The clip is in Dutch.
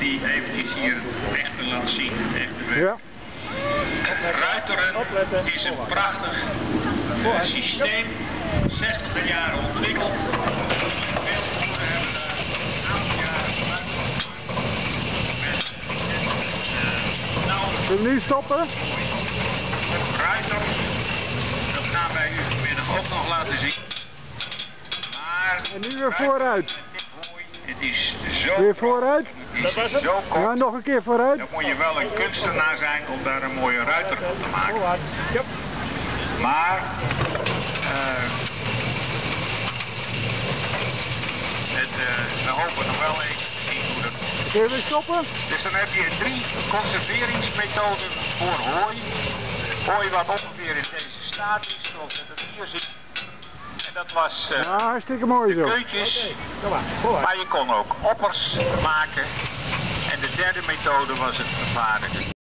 die eventjes hier echt wil laten zien. Echt Ja. Ruiteren is een prachtig systeem, 60 jaren ontwikkeld. Veel boeren hebben daar een aantal jaren gebruik van gemaakt. Zullen we nu stoppen? Ruiter, dat gaan wij u vanmiddag ook nog laten zien. Maar En nu weer vooruit. Het is zo Weer vooruit? Dat was het? Zo kort. Ja, nog een keer vooruit. Dan moet je wel een kunstenaar zijn om daar een mooie ruiter van te maken. Ja. Maar we hopen nog wel even te zien hoe dat komt. Kun je weer stoppen? Dus dan heb je 3 conserveringsmethoden voor hooi. Hooi wat ongeveer in deze staat is, zoals we dat hier zien. En dat was Ja, hartstikke mooi de zo. keutjes. Okay. Maar je kon ook oppers maken. En de derde methode was het vervaardigen.